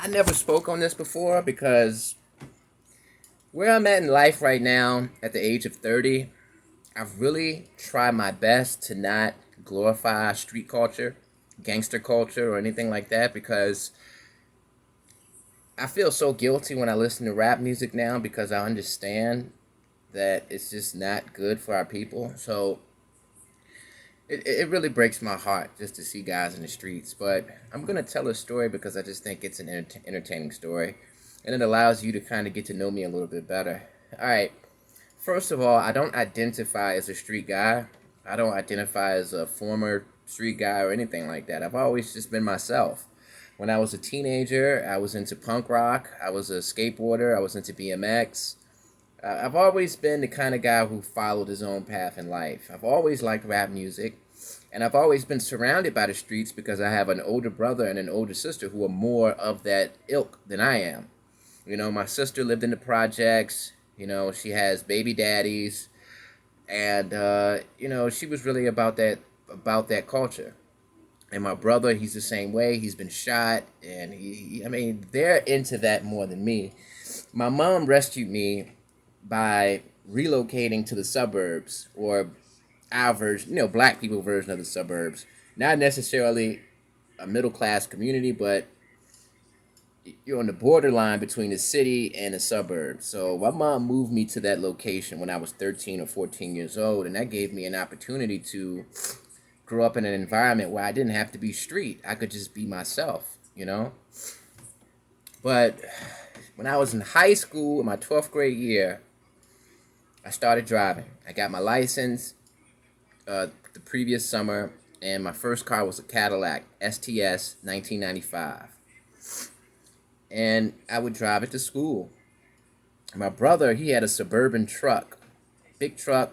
never spoke on this before because where I'm at in life right now, at the age of 30, I've really tried my best to not glorify street culture, gangster culture, or anything like that because I feel so guilty when I listen to rap music now because I understand that it's just not good for our people. So it really breaks my heart just to see guys in the streets. But I'm going to tell a story because I just think it's an entertaining story. And it allows you to kind of get to know me a little bit better. All right. First of all, I don't identify as a street guy. I don't identify as a former street guy or anything like that. I've always just been myself. When I was a teenager, I was into punk rock. I was a skateboarder. I was into BMX. I've always been the kind of guy who followed his own path in life. I've always liked rap music, and I've always been surrounded by the streets because I have an older brother and an older sister who are more of that ilk than I am. You know, my sister lived in the projects. You know, she has baby daddies, and she was really about that culture. And my brother, he's the same way. He's been shot, and I mean, they're into that more than me. My mom rescued me by relocating to the suburbs, or our version, black people version of the suburbs. Not necessarily a middle class community, but you're on the borderline between the city and the suburbs. So my mom moved me to that location when I was 13 or 14 years old, and that gave me an opportunity to grow up in an environment where I didn't have to be street. I could just be myself. But when I was in high school in my 12th grade year, I started driving. I got my license the previous summer, and my first car was a Cadillac STS 1995. And I would drive it to school. My brother, he had a suburban truck, big truck,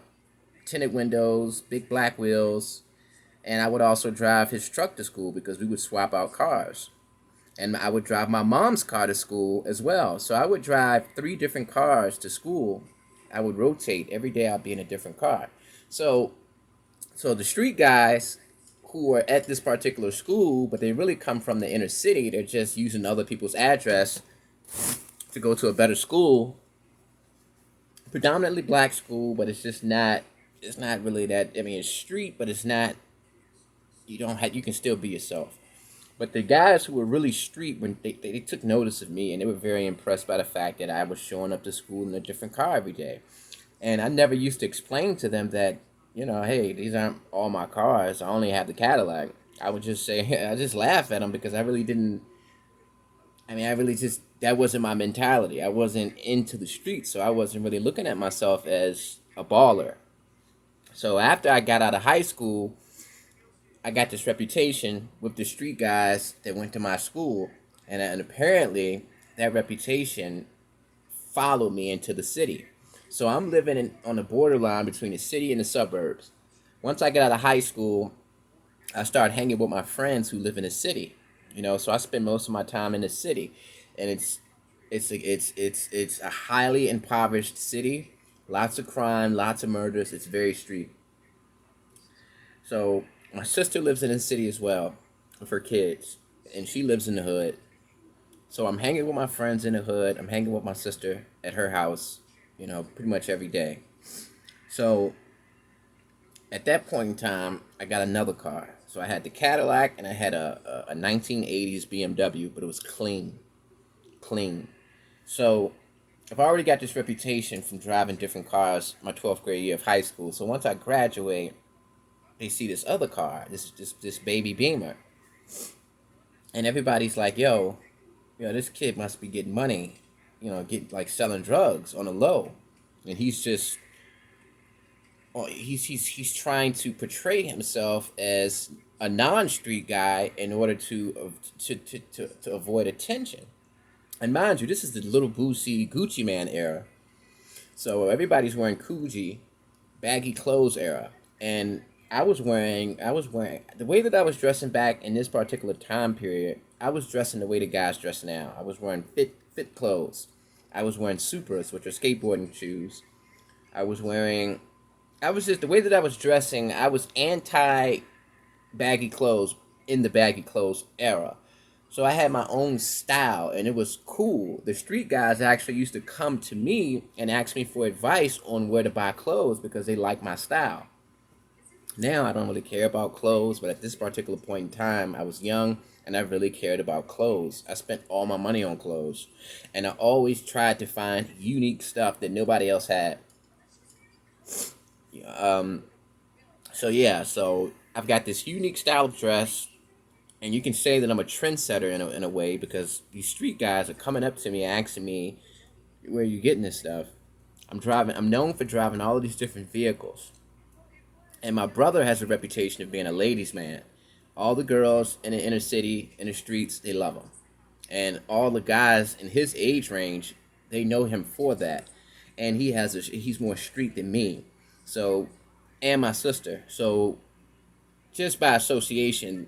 tinted windows, big black wheels, and I would also drive his truck to school because we would swap out cars. And I would drive my mom's car to school as well. So I would drive 3 different cars to school. I would rotate every day. I'd be in a different car. So the street guys who are at this particular school, but they really come from the inner city. They're just using other people's address to go to a better school. Predominantly black school, but it's just not. It's not really that. I mean, it's street, but it's not. You don't have. You can still be yourself. But the guys who were really street, when they took notice of me, and they were very impressed by the fact that I was showing up to school in a different car every day. And I never used to explain to them that, hey, these aren't all my cars. I only have the Cadillac. I would just say, I just laugh at them because I really didn't, I really just, that wasn't my mentality. I wasn't into the streets, so I wasn't really looking at myself as a baller. So after I got out of high school, I got this reputation with the street guys that went to my school, and apparently that reputation followed me into the city. So I'm living on the borderline between the city and the suburbs. Once I get out of high school, I start hanging with my friends who live in the city. So I spend most of my time in the city, and it's a highly impoverished city, lots of crime, lots of murders. It's very street. So my sister lives in the city as well with her kids, and she lives in the hood. So I'm hanging with my friends in the hood. I'm hanging with my sister at her house, pretty much every day. So at that point in time, I got another car. So I had the Cadillac, and I had a 1980s BMW, but it was clean. Clean. So I've already got this reputation from driving different cars my 12th grade year of high school. So once I graduate, they see this other car, this baby Beamer, and everybody's like, yo, this kid must be getting money, get like selling drugs on the low, and he's just, he's trying to portray himself as a non-street guy in order to avoid attention. And mind you, this is the little boosie Gucci man era, so everybody's wearing Coogee, baggy clothes era, and I was wearing the way that I was dressing back in this particular time period. I was dressing the way the guys dress now. I was wearing fit clothes. I was wearing Supras, which are skateboarding shoes. I was wearing. I was just the way that I was dressing. I was anti baggy clothes in the baggy clothes era. So I had my own style, and it was cool. The street guys actually used to come to me and ask me for advice on where to buy clothes because they like my style. Now I don't really care about clothes, but at this particular point in time, I was young and I really cared about clothes. I spent all my money on clothes, and I always tried to find unique stuff that nobody else had. Um, so I've got this unique style of dress, and you can say that I'm a trendsetter in a way because these street guys are coming up to me asking me, "Where are you getting this stuff?" I'm known for driving all of these different vehicles. And my brother has a reputation of being a ladies' man. All the girls in the inner city, in the streets, they love him. And all the guys in his age range, they know him for that. And he's more street than me. So, and my sister. So, just by association,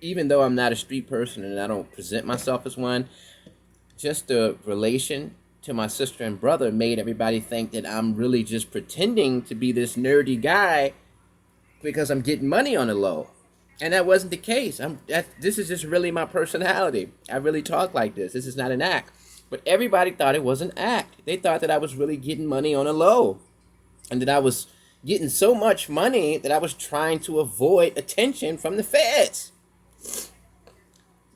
even though I'm not a street person and I don't present myself as one, just the relation to my sister and brother made everybody think that I'm really just pretending to be this nerdy guy because I'm getting money on the low. And that wasn't the case. This is just really my personality. I really talk like this. This is not an act. But everybody thought it was an act. They thought that I was really getting money on the low. And that I was getting so much money that I was trying to avoid attention from the feds.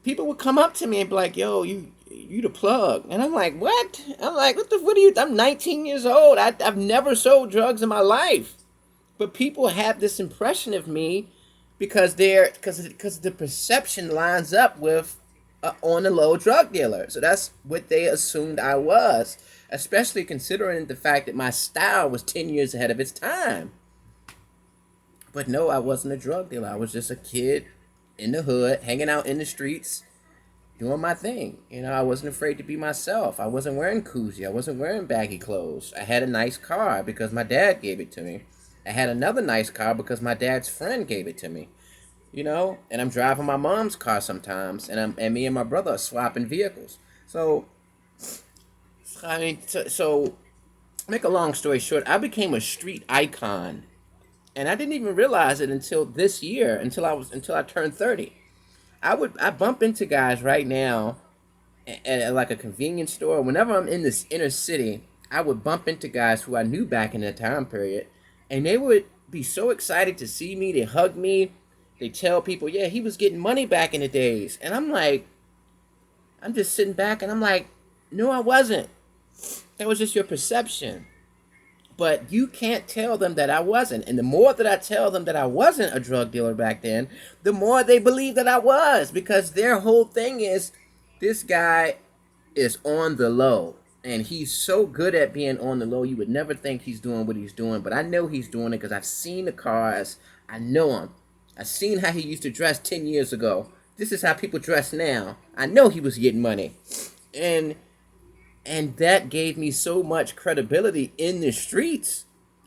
People would come up to me and be like, "Yo, you the plug." And I'm like, "What?" I'm like, what are you, I'm 19 years old. I've never sold drugs in my life. But people have this impression of me because the perception lines up with on the low drug dealer. So that's what they assumed I was, especially considering the fact that my style was 10 years ahead of its time. But no, I wasn't a drug dealer. I was just a kid in the hood, hanging out in the streets, doing my thing. I wasn't afraid to be myself. I wasn't wearing koozie. I wasn't wearing baggy clothes. I had a nice car because my dad gave it to me. I had another nice car because my dad's friend gave it to me. And I'm driving my mom's car sometimes, and me and my brother are swapping vehicles. So, so make a long story short, I became a street icon, and I didn't even realize it until this year, until I turned 30. I bump into guys right now at like a convenience store. Whenever I'm in this inner city, I would bump into guys who I knew back in that time period, and they would be so excited to see me. They hug me. They tell people, "Yeah, he was getting money back in the days." And I'm like, I'm just sitting back and I'm like, "No, I wasn't. That was just your perception." But you can't tell them that I wasn't. And the more that I tell them that I wasn't a drug dealer back then, the more they believe that I was. Because their whole thing is, this guy is on the low. And he's so good at being on the low, you would never think he's doing what he's doing. But I know he's doing it because I've seen the cars. I know him. I've seen how he used to dress 10 years ago. This is how people dress now. I know he was getting money. And that gave me so much credibility in the streets.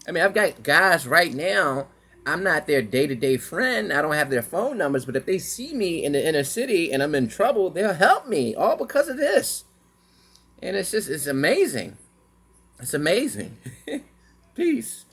I mean, I've got guys right now, I'm not their day-to-day friend. I don't have their phone numbers. But if they see me in the inner city and I'm in trouble, they'll help me. All because of this. And it's amazing. It's amazing. Peace.